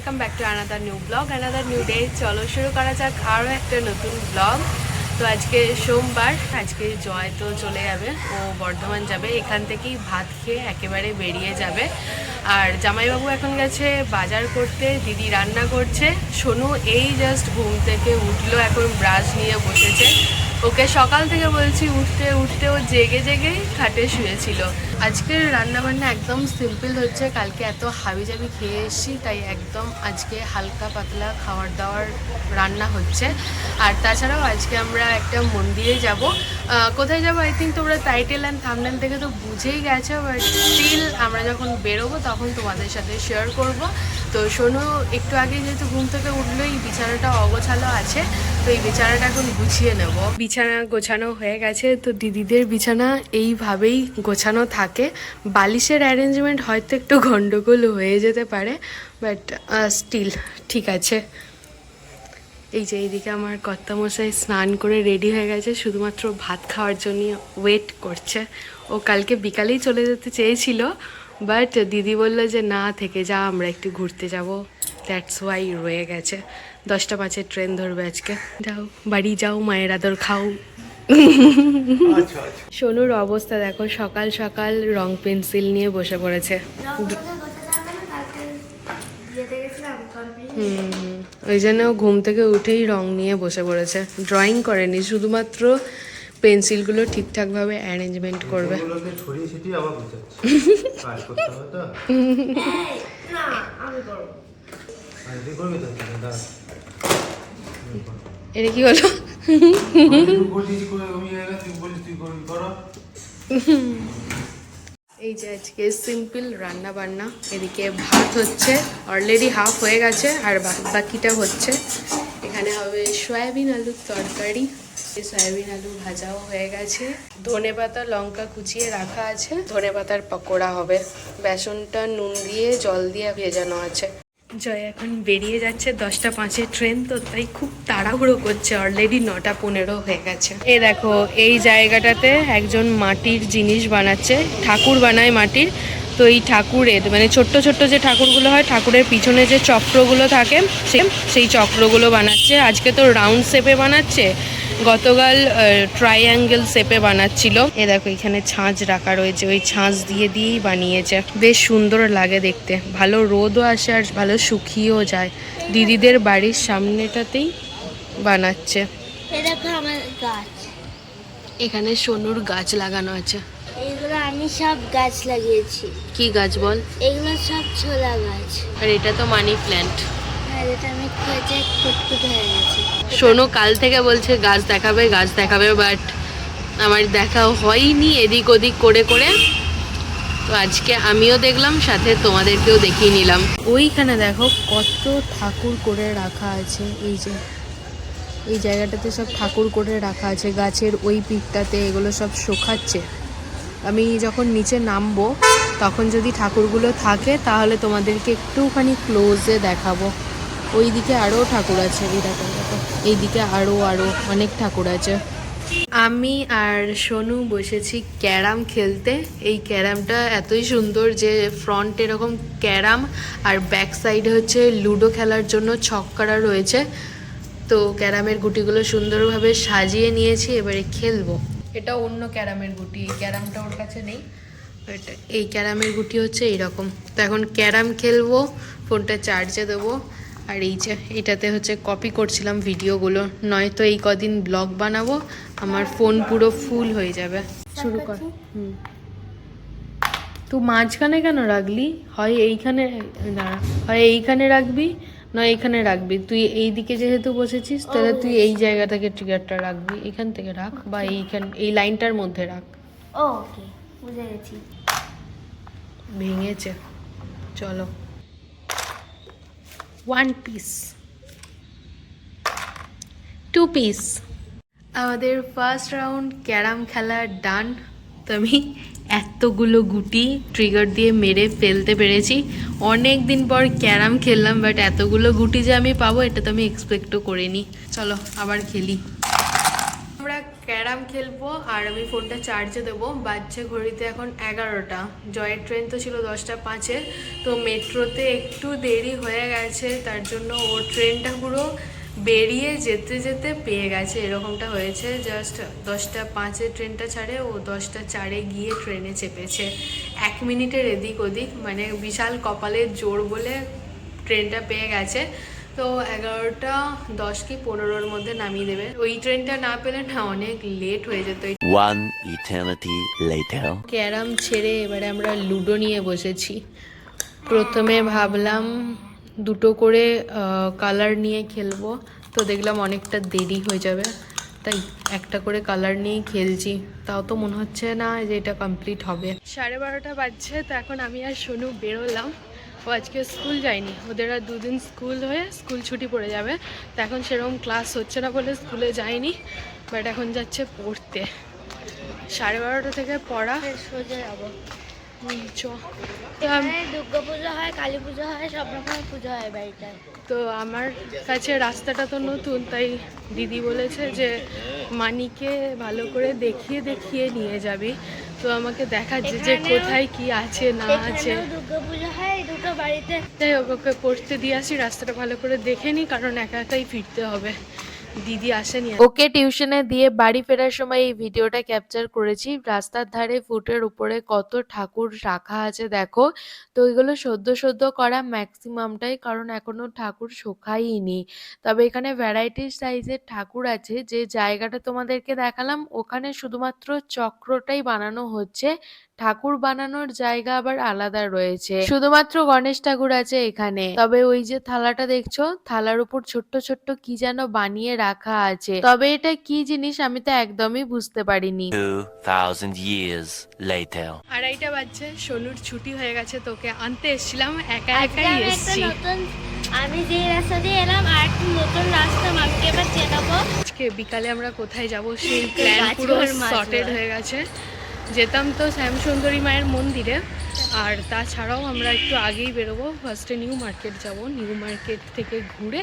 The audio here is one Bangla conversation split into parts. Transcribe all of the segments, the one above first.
Welcome back to another new blog, another new day. চলো শুরু করা যাক আরও একটা নতুন ব্লগ। তো আজকে সোমবার, আজকে জয় তো চলে যাবে, ও বর্ধমান যাবে, এখান থেকেই ভাত খেয়ে একেবারে বেরিয়ে যাবে। আর জামাইবাবু এখন গেছে বাজার করতে, দিদি রান্না করছে, সোনু এই জাস্ট ঘুম থেকে উঠলো, এখন ব্রাশ নিয়ে বসেছে। ওকে সকাল থেকে বলছি উঠতে উঠতে ও জেগে জেগেই খাটে শুয়েছিল। আজকের রান্নাবান্না একদম সিম্পল হচ্ছে, কালকে এত হাবিজাবি খেয়ে এসেছি, তাই একদম আজকে হালকা পাতলা খাবার দাবার রান্না হচ্ছে। আর তাছাড়াও আজকে আমরা একটা মন্দিরে যাব। কোথায় যাব আই থিঙ্ক তোমরা টাইটেল অ্যান্ড থাম্বনেল থেকে তো বুঝেই গেছো, বাট স্টিল আমরা যখন বেরোবো তখন তোমাদের সাথে শেয়ার করব। তো শোনো, একটু আগে যেহেতু ঘুম থেকে উঠলো, এই বিছানাটা অগোছালো আছে, তো এই বিছানাটা এখন গুছিয়ে নেব। বিছানা গোছানো হয়ে গেছে, তো দিদিদের বিছানা এইভাবেই গোছানো থাকে। বালিশের অ্যারেঞ্জমেন্ট হয়তো একটু গন্ডগোল হয়ে যেতে পারে, বাট স্টিল ঠিক আছে। এই যে এইদিকে আমার কর্তামশাই স্নান করে রেডি হয়ে গেছে, শুধুমাত্র ভাত খাওয়ার জন্য ওয়েট করছে। ও কালকে বিকালেই চলে যেতে চেয়েছিল, বাট দিদি বললো যে না, থেকে যা, আমরা একটু ঘুরতে যাব, দ্যাটস ওয়াই রয়ে গেছে। 10টা 5-এর ট্রেন ধরবে আজকে। যাও বাড়ি যাও, মায়ের আদর খাও। সোনুর অবস্থা দেখো, সকাল সকাল রং পেন্সিল নিয়ে বসে পড়েছে। ওই জন্য ঘুম থেকে উঠেই রং নিয়ে বসে পড়েছে, ড্রয়িং করেনি, শুধুমাত্র পেন্সিলগুলো ঠিকঠাকভাবে অ্যারেঞ্জমেন্ট করবে। এটা কি হলো? এই যে আজকে সিম্পল রান্না বান্না, এদিকে ভাত হচ্ছে, অলরেডি হাফ হয়ে গেছে, আর বাকিটা হচ্ছে। এখানে হবে সয়াবিন আলুর তরকারি, সয়াবিন আলু ভাজাও হয়ে গেছে, ধনেপাতা লঙ্কা কুচিয়ে রাখা আছে, ধনেপাতার পকোড়া হবে, বেসনটা নুন দিয়ে জল দিয়ে ভেজানো আছে। জয় এখন বেরিয়ে যাচ্ছে, 10টা 5-এর ট্রেন, তো তাই খুব তাড়াহুড়ো করছে, অলরেডি 9টা 15 হয়ে গেছে। এই দেখো, এই জায়গাটাতে একজন মাটির জিনিস বানাচ্ছে, ঠাকুর বানায় মাটির। তো এই ঠাকুরের মানে ছোট্ট ছোট্ট যে ঠাকুরগুলো হয়, ঠাকুরের পিছনে যে চক্রগুলো থাকে, সেই চক্রগুলো বানাচ্ছে। আজকে তো রাউন্ড শেপে বানাচ্ছে, গতকাল ট্রাইঅ্যাঙ্গেল শেপে বানাচ্ছিল। এ দেখো এখানে ছাঁচ রাখা রয়েছে, ওই ছাঁচ দিয়েই বানিয়েছে, বেশ সুন্দর লাগে দেখতে, ভালো রোদও আসে আর ভালো শুকিয়েও যায়। দিদিদের বাড়ির সামনেটাতেই বানাচ্ছে। আমার গাছ, এখানে সোনুর গাছ লাগানো আছে। এগুলো আমি সব গাছ লাগিয়েছি। কি গাছ বল? এগুলো সব ছোলা গাছ। আর এটা তো মানি প্ল্যান্ট। এটা আমি খুঁজে কুটকুট হয়ে গেছে। সোনু কাল থেকে বলছে গাছ দেখাবে গাছ দেখাবে, বাট আমার দেখা হয়নি এদিক ওদিক করে করে। তো আজকে আমিও দেখলাম, সাথে তোমাদেরকেও দেখিয়ে নিলাম। ওইখানে দেখো কত ঠাকুর করে রাখা আছে, এই যে এই জায়গাটাতে সব ঠাকুর করে রাখা আছে, গাছের ওই পিঠটাতে এগুলো সব শোকাচ্ছে। আমি যখন নিচে নামবো তখন যদি ঠাকুরগুলো থাকে তাহলে তোমাদেরকে একটুখানি ক্লোজে দেখাবো। ওই দিকে আরও ঠাকুর আছে, এই দেখো দেখো, এইদিকে আরও অনেক ঠাকুর আছে। আমি আর সোনু বসেছি ক্যারাম খেলতে। এই ক্যারামটা এতই সুন্দর যে ফ্রন্ট এরকম ক্যারাম আর ব্যাক সাইডে হচ্ছে লুডো খেলার জন্য ছক করা রয়েছে। তো ক্যারামের গুটিগুলো সুন্দরভাবে সাজিয়ে নিয়েছি, এবারে খেলবো। এটা অন্য ক্যারামের গুটি, এই ক্যারামটা ওর কাছে নেই, এটা এই ক্যারামের গুটি হচ্ছে এইরকম। তো এখন ক্যারাম খেলবো, ফোনটা চার্জে দেবো। আর এই যে এটাতে হচ্ছে কপি করছিলাম ভিডিওগুলো, নয়তো এই কদিন ব্লগ বানাবো, আমার ফোন পুরো ফুল হয়ে যাবে। শুরু কর। তুই মাঝখানে কেন রাখলি? হয় এইখানে, দাঁড়া, হয় এইখানে রাখবি, নয় এইখানে রাখবি। তুই এই দিকে যেহেতু বসেছিস, তাহলে তুই এই জায়গা থেকে ট্রিগারটা রাখবি, এখান থেকে রাখ, বা এই লাইনটার মধ্যে রাখ। ওকে, বুঝে গেছি। ভেঙেছে, চলো। 1 পিস, 2 পিস। আমাদের ফার্স্ট রাউন্ড ক্যারাম খেলা ডান। তো আমি এতগুলো গুটি ট্রিগার দিয়ে মেরে ফেলতে পেরেছি। অনেক দিন পর ক্যারাম খেললাম, বাট এতগুলো গুটি যে আমি পাবো এটা তো আমি এক্সপেক্টও করিনি। চলো আবার খেলি। আমরা ক্যারাম খেলবো আর আমি ফোনটা চার্জে দেবো। বাজছে ঘড়িতে এখন 11টা। জয়ের ট্রেন তো ছিল 10টা 5-এ, তো মেট্রোতে একটু দেরি হয়ে গেছে, তার জন্য ও ট্রেনটা পুরো বেরিয়ে যেতে যেতে পেয়ে গেছে, এরকমটা হয়েছে। জাস্ট 10টা 5-এ ট্রেনটা ছাড়ে, ও 10টা 4-এ গিয়ে ট্রেনে চেপেছে। 1 মিনিটের এদিক ওদিক, মানে বিশাল কপালের জোর বলে ট্রেনটা পেয়ে গেছে। তো 11টা 10 কি 15-র মধ্যে নামিয়ে দেবে। ওই ট্রেনটা না পেলে না অনেক লেট হয়ে যেত। One eternity later. ক্যারাম ছেড়ে এবারে আমরা লুডো নিয়ে বসেছি। প্রথমে ভাবলাম দুটো করে কালার নিয়ে খেলবো, তো দেখলাম অনেকটা দেরি হয়ে যাবে, তাই একটা করে কালার নিয়েই খেলছি। তাও তো মনে হচ্ছে না যে এটা কমপ্লিট হবে। 12:30 বাজছে, তো এখন আমি আর সোনু বেরোলাম। ও আজকে স্কুল যায়নি, ওদের আর 2 দিন স্কুল হয়ে স্কুল ছুটি পড়ে যাবে। তো এখন সেরকম ক্লাস হচ্ছে না বলে স্কুলে যায়নি, বাট এখন যাচ্ছে পড়তে। 12:30 থেকে পড়া। সোজা যাবো। চ। এখানে দুর্গা পুজো হয়, কালী পুজো হয়, সব রকমের পুজো হয় বাড়িটায়। তো আমার কাছে রাস্তাটা তো নতুন, তাই দিদি বলেছে যে মানিকে ভালো করে দেখিয়ে দেখিয়ে নিয়ে যাবি। তো আমাকে দেখাচ্ছে যে কোথায় কি আছে না আছে। এখানেও দুর্গা পুজো হয়, এই দুটো বাড়িতে। তাই ওকে পড়তে দিয়ে আসি, রাস্তাটা ভালো করে দেখে নিই, কারণ একা একাই ফিরতে হবে, দিদি আসেনি। ওকে টিউশনে দিয়ে বাড়ি ফেরার সময় এই ভিডিওটা ক্যাপচার করেছি। রাস্তার ধারে ফুটের উপরে কত ঠাকুর রাখা আছে দেখো। তো এগুলো সদ্য সদ্য করা ম্যাক্সিমামটাই, কারণ এখনো ঠাকুর শোকায়নি। তবে এখানে ভ্যারাইটিস সাইজের ঠাকুর আছে। যে জায়গাটা তোমাদেরকে দেখালাম ওখানে শুধুমাত্র চক্রটাই বানানো হচ্ছে, ঠাকুর বানানোর জায়গা আবার আলাদা রয়েছে। শুধুমাত্র গণেশ ঠাকুর আছে এখানে। তবে ওই যে থালাটা দেখছো, থালার উপর ছোট্ট ছোট্ট কি যেন বানিয়ে রাখা আছে, তবে এটা কি জিনিস আমি তো একদমই বুঝতে পারিনি। 2000 years later. 2:30 বাজছে, সোনুর ছুটি হয়ে গেছে, তোকে আনতে এসেছিলাম, একা আজকে একাই আমি একটা এসেছি। নতুন, আমি যে রাস্তা দিয়ে এলাম আর একটা নতুন রাস্তা মাকে এবার চেনাবো। আজকে বিকালে আমরা কোথায় যাব সেই প্ল্যান পুরো সর্টেড হয়ে গেছে। যেতাম তো শ্যামসুন্দরী মায়ের মন্দিরে, আর তাছাড়াও আমরা একটু আগেই বেরোবো। ফার্স্টে নিউ মার্কেট যাব, নিউ মার্কেট থেকে ঘুরে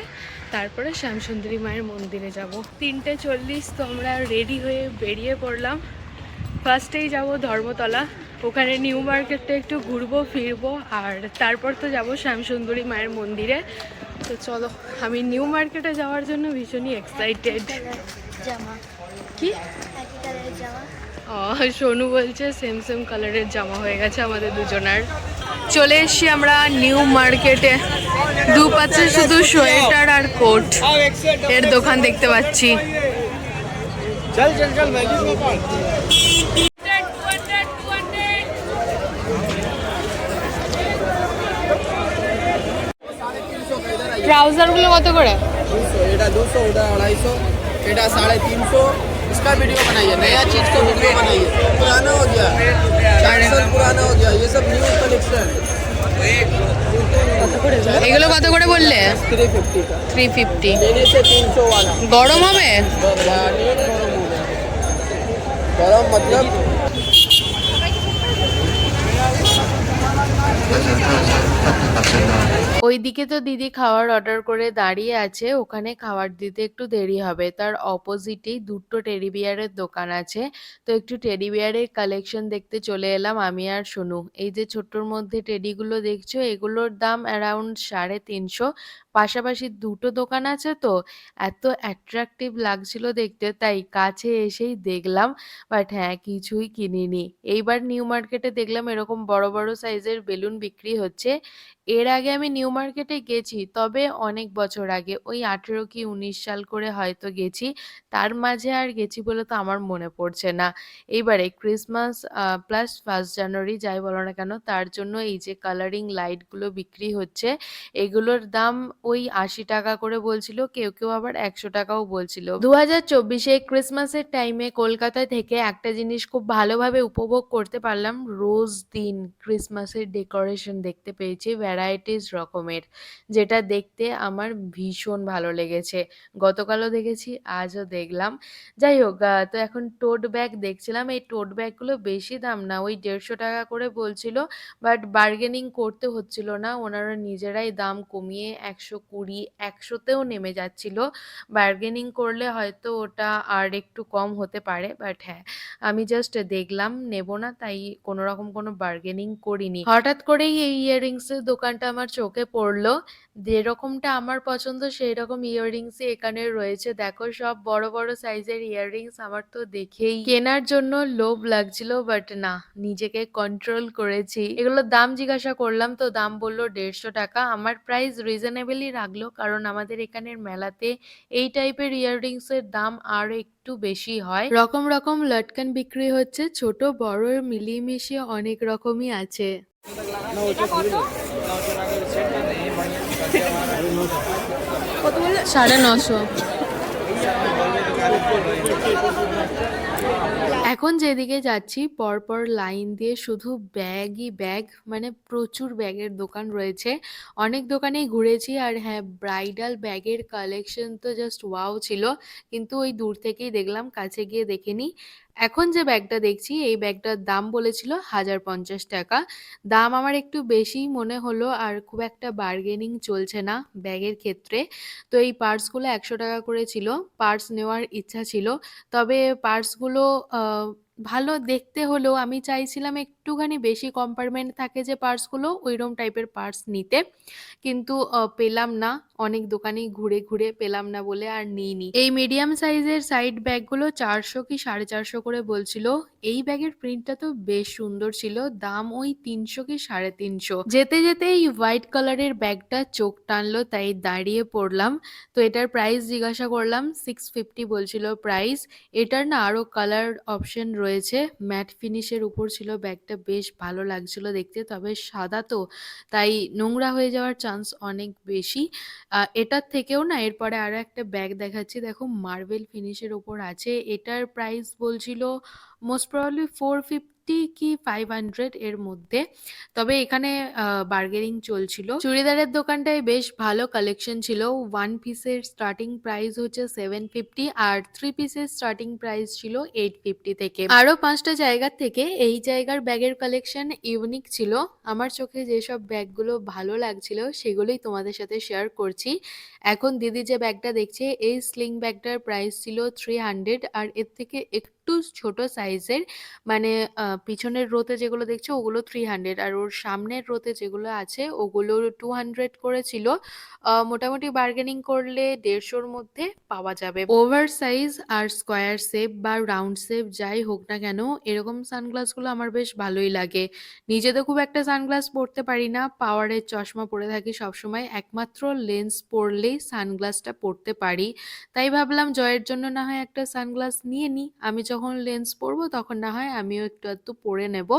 তারপরে শ্যামসুন্দরী মায়ের মন্দিরে যাব। 3:40, তো আমরা রেডি হয়ে বেরিয়ে পড়লাম। ফার্স্টেই যাব ধর্মতলা, ওখানে নিউ মার্কেটটা একটু ঘুরবো ফিরবো, আর তারপর তো যাব শ্যামসুন্দরী মায়ের মন্দিরে। তো চলো, আমি নিউ মার্কেটে যাওয়ার জন্য ভীষণই এক্সাইটেড। জামা, কি একই কালারের জামা। সোনু বলছে সেম সেম কালারের জামা হয়ে গেছে আমাদের দুজনার। চলে এসছি আমরা নিউ মার্কেটে। দুপাশে শুধু সোয়েটার আর কোট এর দোকান দেখতে পাচ্ছি। चल चल चल मैगी शॉप ট্রাউজার গুলো কত করে? 200 এটা 200 ওটা 250 এটা 350 इसका वीडियो बनाइए नया चीज का वीडियो बनाइए पुराना हो गया 4 साल पुराना हो गया ये सब न्यू कलेक्शन এগুলো কত করে বললে? 350 का 350। लेने से 300 वाला গরম হবে? गरम मतलब ওইদিকে তো দিদি খাওয়ার অর্ডার করে দাঁড়িয়ে আছে, ওখানে খাবার দিতে একটু দেরি হবে। তার অপোজিটেই দুটো টেডি বিয়ারের দোকান আছে, তো একটু টেডি বিয়ারের কালেকশন দেখতে চলে এলাম আমি আর সোনু। এই যে ছোট্টর মধ্যে টেডিগুলো দেখছো, এগুলোর দাম অ্যারাউন্ড 350। পাশাপাশি দুটো দোকান আছে, তো এত অ্যাট্রাকটিভ লাগছিল দেখতে, তাই কাছে এসেই দেখলাম। বাট হ্যাঁ, কিছুই কিনিনি। এইবার নিউ মার্কেটে দেখলাম এরকম বড় বড় সাইজের বেলুন বিক্রি হচ্ছে। এর আগে আমি নিউ মার্কেটে গেছি, তবে অনেক বছর আগে, ওই 18 কি 19 সাল করে হয়তো গেছি। তার মাঝে আর গেছি বলে তো আমার মনে পড়ছে না। এইবারে ক্রিসমাস প্লাস 1 জানুয়ারি যাই বলো না কেন, তার জন্য এই যে কালারিং লাইটগুলো বিক্রি হচ্ছে, এগুলোর দাম ওই 80 টাকা করে বলছিল, কেউ কেউ আবার 100 টাকাও বলছিল। 2024-এ ক্রিসমাসের টাইমে কলকাতা থেকে একটা জিনিস খুব ভালোভাবে উপভোগ করতে পারলাম। রোজ দিন ক্রিসমাসের ডেকোরেশন দেখতে পেয়েছি ভ্যারাইটিস রকমের, যেটা দেখতে আমার ভীষণ ভালো লেগেছে। গতকালও দেখেছি, আজও দেখলাম। যাই হোক, তো এখন টোট ব্যাগ দেখছিলাম। এই টোট ব্যাগগুলো বেশি দাম না, ওই 150 টাকা করে বলছিল, বাট বার্গেনিং করতে হচ্ছিল না, ওনারা নিজেরাই দাম কমিয়ে 100 120, 100তেও নেমে যাচ্ছিল। বার্গেনিং করলে হয়তো ওটা আর একটু কম হতে পারে, বাট হ্যাঁ আমি জাস্ট দেখলাম, নেব না, তাই কোনো রকম কোনো বার্গেনিং করিনি। হঠাৎ করেই এই ইয়াররিংসের দোকানটা আমার চোখে পড়লো। যেরকমটা আমার পছন্দ সেই রকম ইয়াররিংসই এখানে রয়েছে। দেখো সব বড় বড় সাইজের ইয়াররিংস, আমার তো দেখেই কেনার জন্য লোভ লাগছিল, বাট না, নিজেকে কন্ট্রোল করেছি। এগুলোর দাম জিজ্ঞাসা করলাম, তো দাম বললো 150 টাকা। আমার প্রাইস রিজনেবলই রাখলো, কারণ আমাদের এখানের মেলাতে এই টাইপের ইয়াররিংসের দাম আরো একটু বেশি হয়। রকম রকম লটকান বিক্রি হচ্ছে, ছোট বড় মিলিয়ে মিশিয়ে অনেক রকমই আছে। কত বললো? 950। এখন যেদিকে যাচ্ছি পরপর লাইন দিয়ে শুধু ব্যাগই ব্যাগ, মানে প্রচুর ব্যাগের দোকান রয়েছে। অনেক দোকানেই ঘুরেছি, আর হ্যাঁ ব্রাইডাল ব্যাগের কালেকশন তো জাস্ট ওয়াও ছিল, কিন্তু ওই দূর থেকেই দেখলাম, কাছে গিয়ে দেখিনি। এখন যে ব্যাগটা দেখছি এই ব্যাগটার দাম বলেছিল 1050 টাকা। দাম আমার একটু বেশি মনে হলো, আর খুব একটা বার্গেনিং চলছে না ব্যাগের ক্ষেত্রে। তো এই পার্সগুলো 100 টাকা করে ছিল। পার্স নেওয়ার ইচ্ছা ছিল, তবে পার্সগুলো ভালো দেখতে হলেও আমি চাইছিলাম একটুখানি বেশি কম্পার্টমেন্ট থাকে যে পার্সগুলো, ওইরকম টাইপের পার্স নিতে, কিন্তু পেলাম না। অনেক দোকানেই ঘুরে ঘুরে পেলাম না বলে আর নিইনি। এই মিডিয়াম সাইজের সাইড ব্যাগগুলো 400 কি 450 করে বলছিল। এই ব্যাগের প্রিন্টটা তো বেশ সুন্দর ছিল, দাম ওই 300 কি 350। যেতে যেতে এই হোয়াইট কালারের ব্যাগটা চোখ টানলো, তাই দাঁড়িয়ে পড়লাম। তো এটার প্রাইস জিজ্ঞাসা করলাম, 650 বলছিল প্রাইস। এটার না আরো কালার অপশন রয়েছে, ম্যাট ফিনিশের উপর ছিল ব্যাগটা, বেশ ভালো লাগছিল দেখতে, তবে সাদা তো তাই নোংরা হয়ে যাওয়ার চান্স অনেক বেশি। এটার থেকেও না এরপরে আরো একটা ব্যাগ দেখাচ্ছি, দেখো মার্বেল ফিনিশের ওপর আছে। এটার প্রাইস বলছিল মোস্ট প্রবাবলি 450 কি 500 এর মধ্যে, তবে এখানে বার্গেনিং চলছিল। চুড়িদারের দোকানটায় বেশ ভালো কালেকশন ছিল। 1 পিসের স্টার্টিং প্রাইস হচ্ছে 750, আর 3 পিসের স্টার্টিং প্রাইস ছিল 850 থেকে। আরো 5টা জায়গার থেকে এই জায়গার ব্যাগের কালেকশন ইউনিক ছিল। আমার চোখে যেসব ব্যাগগুলো ভালো লাগছিল সেগুলোই তোমাদের সাথে শেয়ার করছি। এখন দিদি যে ব্যাগটা দেখছে, এই স্লিং ব্যাগটার প্রাইস ছিল 300, আর এর থেকে একটু ছোট সাইজের, মানে পিছনের রোতে যেগুলো দেখছো ওগুলো 300, আর ওর সামনের রোতে যেগুলো আছে ওগুলো 200 করে ছিল। মোটামুটি বার্গেনিং করলে 150-র মধ্যে পাওয়া যাবে। ওভার সাইজ আর স্কোয়ার শেপ বা রাউন্ড শেপ যাই হোক না কেন, এরকম সানগ্লাসগুলো আমার বেশ ভালোই লাগে। নিজে তো খুব একটা সানগ্লাস পরতে পারি না, পাওয়ারের চশমা পরে থাকি সবসময়, একমাত্র লেন্স পরলেই সানগ্লাসটা পরতে পারি। তাই ভাবলাম জয়ের জন্য না হয় একটা সানগ্লাস নিয়ে নিই, আমি যখন লেন্স পরবো তখন না হয় আমিও একটু পরে নেব।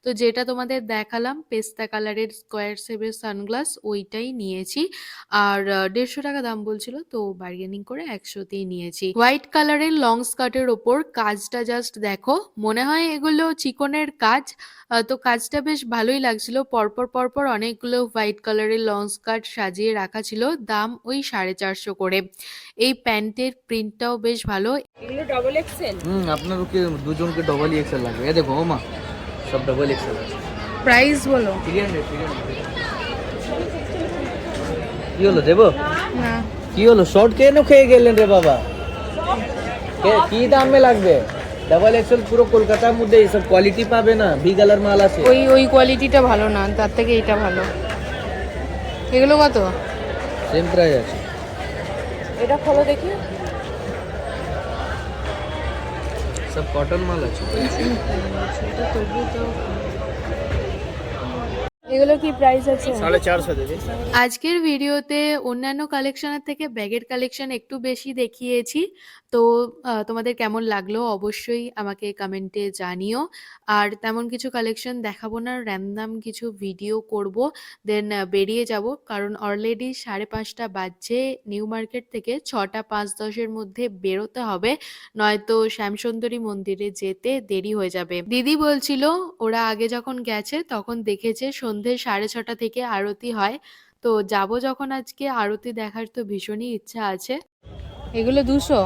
তো যেটা তোমাদের দেখালাম পেস্তা কালারের স্কোয়ার শেপের সানগ্লাস, ওইটাই নিয়েছি। আর 150 টাকা দাম বলছিল, তো বার্গেনিং করে 100তেই নিয়েছি। হোয়াইট কালারের লং স্কার্টের ওপর কাজটা জাস্ট দেখো, মনে হয় এগুলো চিকনের কাজ। তো কাজটা বেশ ভালোই লাগছিল, পরপর পরপর অনেকগুলো হোয়াইট কালারের লং স্কার্ট সাজিয়ে রাখা ছিল, দাম ওই 450 করে। এই প্যান্টের প্রিন্টটাও বেশ ভালো। এগুলো ডবল এক্সেল। আপনারকে দুজনকে ডবল এক্সেল লাগবে। এ দেখো মা, সব ডবল এক্সেল আছে। প্রাইস বলো। 300। কি হলো দেবো? না কি হলো, শর্ট কেন খেয়ে গেলেন রে বাবা? কি দামে লাগবে? ডাবল এক্সেল পুরো কলকাতার মধ্যে এইসব কোয়ালিটি পাবে না, ভি কালার মাল আছে। ওই কোয়ালিটিটা ভালো না, তার থেকে এটা ভালো। এগুলো কত? সেম প্রাইস আছে। এটা খোলো দেখি। সব কটন মাল আছে। এগুলো কি প্রাইস আছে? 450 দেবে। আজকের ভিডিওতে অন্যান্য কালেকশনের থেকে ব্যাগের কালেকশন একটু বেশি দেখিয়েছি, তো তোমাদের কেমন লাগলো অবশ্যই আমাকে কমেন্টে জানিও। আর তেমন কিছু কালেকশন দেখাবো না, র্যান্ডম কিছু ভিডিও করব, দেন বেরিয়ে যাব, কারণ অলরেডি 5:30 বাজছে। নিউ মার্কেট থেকে 6টা 5:10-এর মধ্যে বেরোতে হবে, নয়তো শ্যামসুন্দরী মন্দিরে যেতে দেরি হয়ে যাবে। দিদি বলছিল ওরা আগে যখন গেছে তখন দেখেছে সন্ধে 6:30 থেকে আরতি হয়, তো যাব যখন আজকে আরতি দেখার তো ভীষণই ইচ্ছা আছে। এগুলো 200।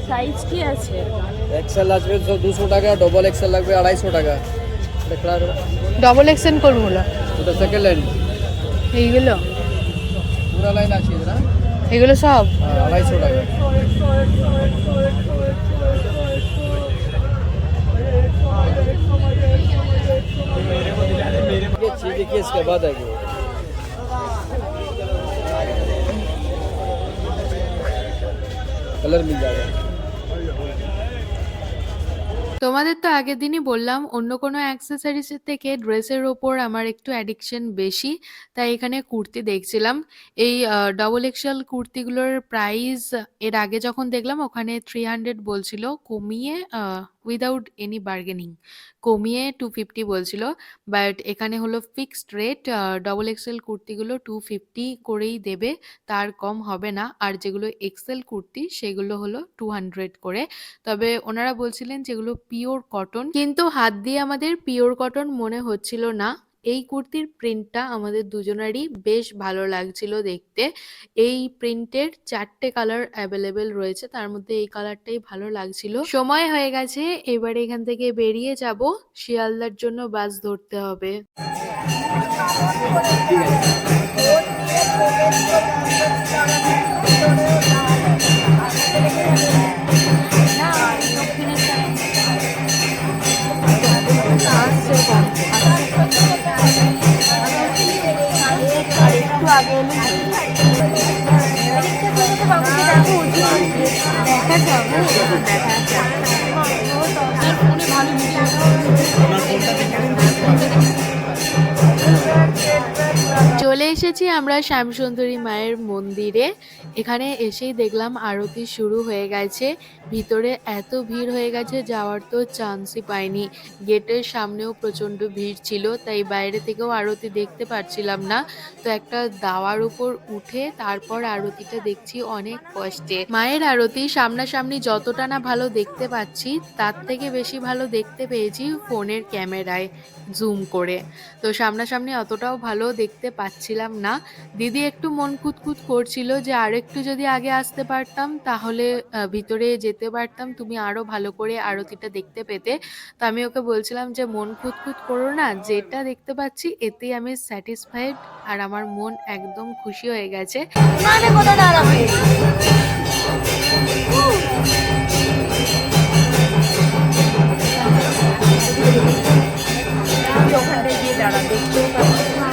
সাইজ কি আছে? এক্সেল আসবে 200 টাকা, ডবল এক্সেল লাগবে 250 টাকা। ডবল এক্সেল কোনগুলো? ওটা সেকেন্ড হ্যান্ড। এইগুলো पूरा लाइन আছে না এগুলো সব 250 টাকা ये चीज देखिए इसके बाद आएगी कलर मिल जाएगा তোমাদের তো আগের দিনই বললাম অন্য কোনো অ্যাক্সেসরিজের থেকে ড্রেসের ওপর আমার একটু অ্যাডিকশন বেশি, তাই এখানে কুর্তি দেখছিলাম। এই ডবল এক্সেল কুর্তিগুলোর প্রাইস এর আগে যখন দেখলাম ওখানে 300 বলছিল, কমিয়ে উইদাউট এনি বার্গেনিং কমিয়ে 250 বলছিল, বাট এখানে হলো ফিক্সড রেট। ডবল এক্সেল কুর্তিগুলো 250 করেই দেবে, তার কম হবে না। আর যেগুলো এক্সেল কুর্তি সেগুলো হলো 200 করে। তবে ওনারা বলছিলেন যেগুলো পিওর কটন, কিন্তু হাত দিয়ে আমাদের পিওর কটন মনে হচ্ছিল না। এই কুর্তির প্রিন্টটা আমাদের দুজনেরই বেশ ভালো লাগছিল দেখতে। এই প্রিন্টের 4টে কালার অ্যাভেলেবেল রয়েছে, তার মধ্যে এই কালারটাই ভালো লাগছিল। সময় হয়ে গেছে, এবারে এখান থেকে বেরিয়ে যাব, শিয়ালদার জন্য বাস ধরতে হবে। চলে এসেছি আমরা শ্যামসুন্দরী মায়ের মন্দিরে। এখানে এসেই দেখলাম আরতি শুরু হয়ে গেছে। ভিতরে এত ভিড় হয়ে গেছে, যাওয়ার তো চান্সই পাইনি। গেটের সামনেও প্রচণ্ড ভিড় ছিল, তাই বাইরে থেকেও আরতি দেখতে পাচ্ছিলাম না। তো একটা দাওয়ার উপর উঠে তারপর আরতিটা দেখছি অনেক কষ্টে। মায়ের আরতি সামনাসামনি যতটা না ভালো দেখতে পাচ্ছি, তার থেকে বেশি ভালো দেখতে পেয়েছি ফোনের ক্যামেরায় জুম করে। তো সামনাসামনি অতটাও ভালো দেখতে পাচ্ছিলাম না। দিদি একটু মন খুঁতখুত করছিল যে আরেকটু যদি আগে আসতে পারতাম তাহলে ভিতরে যেতে পারতাম, তুমি আরো ভালো করে আরতিটা দেখতে পেতে। তো আমি ওকে বলছিলাম যে মন খুঁতখুত করো না, যেটা দেখতে পাচ্ছি এতেই আমি স্যাটিসফাইড, আর আমার মন একদম খুশি হয়ে গেছে। ওখানটায় গিয়ে দাঁড়া, দেখতেও পাচ্ছি না।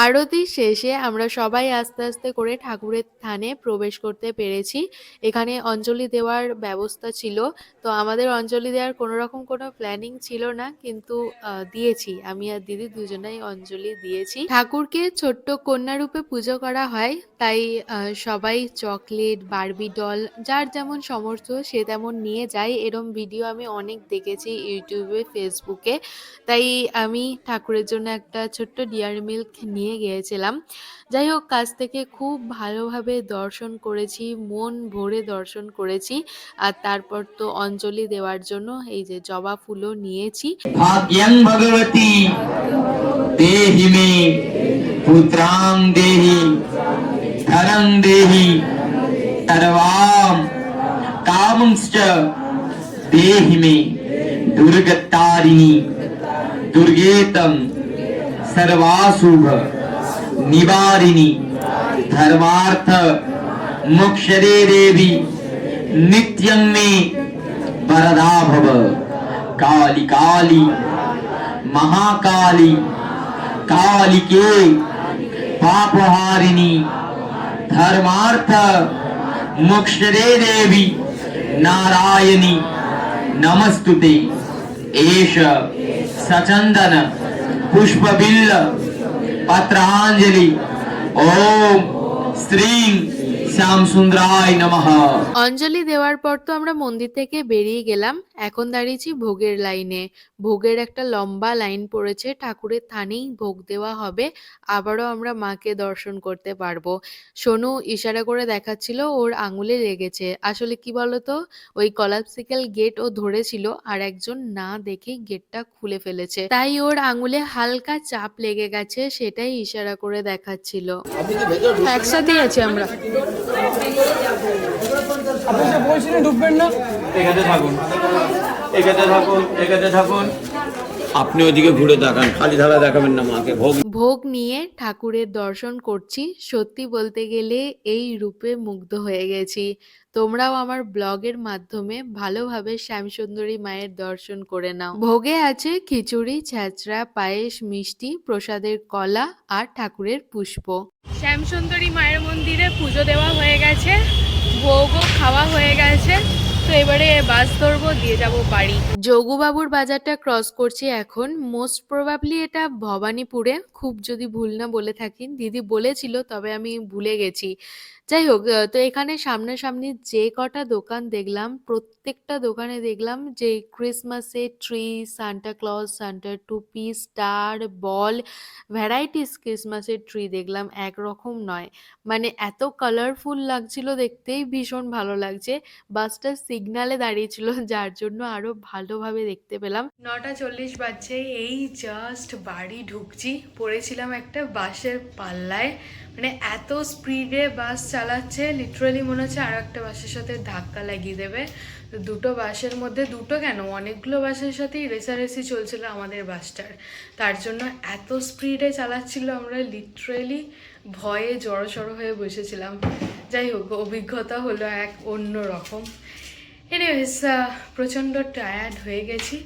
আরতি শেষে আমরা সবাই আস্তে আস্তে করে ঠাকুরের থানে প্রবেশ করতে পেরেছি। এখানে অঞ্জলি দেওয়ার ব্যবস্থা ছিল, তো আমাদের অঞ্জলি দেওয়ার কোনো রকম কোনো প্ল্যানিং ছিল না, কিন্তু দিয়েছি, আমি আর দিদি দুজনেই অঞ্জলি দিয়েছি। ঠাকুরকে ছোট্ট কন্যা রূপে পুজো করা হয়, তাই সবাই চকলেট, বারবি ডল, যার যেমন সামর্থ্য সে তেমন নিয়ে যায়। এরম ভিডিও আমি অনেক দেখেছি ইউটিউবে, ফেসবুকে। তাই আমি ঠাকুরের জন্য একটা ছোট্ট ডিয়ারি মিল্ক নিয়ে গিয়েছিলাম। যাই হোক, কাছ থেকে খুব ভালোভাবে দর্শন করেছি, মন ভরে দর্শন করেছি। আর তারপর তো অঞ্জলি দেওয়ার জন্য এই যে জবা ফুলও নিয়েছি। भाग्यं भगवती देहि मे पुत्रां देहि धनं देहि सर्वां कामंश्च देहि मे दुर्गतारिणी दुर्गेतं सर्वाशुभ निवारिणी धर्मार्थ मोक्षदे देवी नित्यं मे वरदा भव। काली काली महाकाली कालिके पापहारिणी धर्मार्थ मोक्षदे देवी नारायणी नमस्तुते। एष सचंदन पुष्पबिल्ल पत्रांजलि ओम श्रीं শ্যাম সুন্দরায় নমঃ। অঞ্জলি দেওয়ার পর তো আমরা মন্দির থেকে বেরিয়ে গেলাম। এখন দাঁড়িয়েছি ভোগের লাইনে। ভোগের একটা লম্বা লাইন পড়েছে, ঠাকুরের থানেই ভোগ দেওয়া হবে। আবারও আমরা মাকে দর্শন করতে পারবো। সোনু ইশারা করে দেখাচ্ছিল ওর আঙুলে লেগেছে। আসলে কি বলতো, ওই কলাপসিক্যাল গেট ও ধরেছিল আর একজন না দেখেই গেটটা খুলে ফেলেছে, তাই ওর আঙুলে হালকা চাপ লেগে গেছে, সেটাই ইশারা করে দেখাচ্ছিল। একসাথেই আছি আমরা। আপনি যে বলছিলেন ঢুকবেন না, এখানে থাকুন, এখানে থাকুন, এখানে থাকুন। আপনি ওইদিকে ঘুরে তাকান, খালি ধারা দেখাবেন না মাকে। ভোগ নিয়ে ঠাকুরের দর্শন করছি। সত্যি বলতে গেলে এই রূপে মুগ্ধ হয়ে গেছি। তোমরাও আমার ব্লগের মাধ্যমে ভালোভাবে শ্যামসুন্দরী মায়ের দর্শন করে নাও। ভোগে আছে খিচুড়ি, ছ্যাঁচড়া, পায়েস, মিষ্টি, প্রসাদের কলা আর ঠাকুরের পুষ্প। শ্যামসুন্দরী মায়ের মন্দিরে পুজো দেওয়া হয়ে গেছে, ভোগও খাওয়া হয়ে গেছে। তো এবারে বাস ধরবো, দিয়ে যাব বাড়ি। যোগুবাবুর বাজারটা ক্রস করছি এখন। মোস্ট প্রবাবলি এটা ভবানীপুরে, খুব যদি ভুল না বলে থাকি। দিদি বলেছিল, তবে আমি ভুলে গেছি। যাই হোক, তো এখানে সামনাসামনি যে কটা দোকান দেখলাম, প্রত্যেকটা দোকানে দেখলাম যে ক্রিসমাসের ট্রি, সান্টা ক্লজ, সান্টার টুপি, স্টার, বল, ভ্যারাইটিস ক্রিসমাসের ট্রি দেখলাম, একরকম নয়। মানে এত কালারফুল লাগছিল, দেখতেই ভীষণ ভালো লাগছে। বাসটা সিগনালে দাঁড়িয়েছিল, যার জন্য আরো ভালোভাবে দেখতে পেলাম। 9:40 বাজছে, এই জাস্ট বাড়ি ঢুকছি। পড়েছিলাম একটা বাসের পাল্লায়, মানে এত স্পিডে বাস চালাচ্ছে, লিটারালি মনে হচ্ছে আরো একটা বাসের সাথে ধাক্কা লাগিয়ে দেবে। তো দুটো বাসের মধ্যে, দুটো কেন অনেকগুলো বাসের সাথেই রেসারেসি চলছিল আমাদের বাসটার। তার জন্য এত স্পিডে চালাচ্ছিল, আমরা লিটারালি ভয়ে জড়সড় হয়ে বসেছিলাম। যাই হোক, অভিজ্ঞতা হলো এক অন্য রকম। এনিওয়েজ, প্রচণ্ড টায়ার্ড হয়ে গেছি।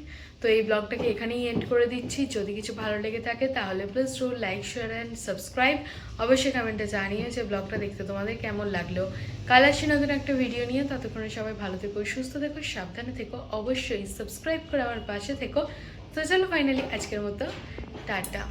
তো এই ব্লগটাকে এখানেই এন্ড করে দিচ্ছি। যদি কিছু ভালো লেগে থাকে তাহলে please do like, share and subscribe. অবশ্যই কমেন্টে জানিয়ে যে ব্লগটা দেখতে তোমাদের কেমন লাগলো। কাল আসছি নতুন একটা ভিডিও নিয়ে। ততক্ষণে সবাই ভালো থেকো, সুস্থ থেকো, সাবধানে থেকো। অবশ্যই সাবস্ক্রাইব করে আমার পাশে থেকো। তো চলো, ফাইনালি আজকের মতো টাটা।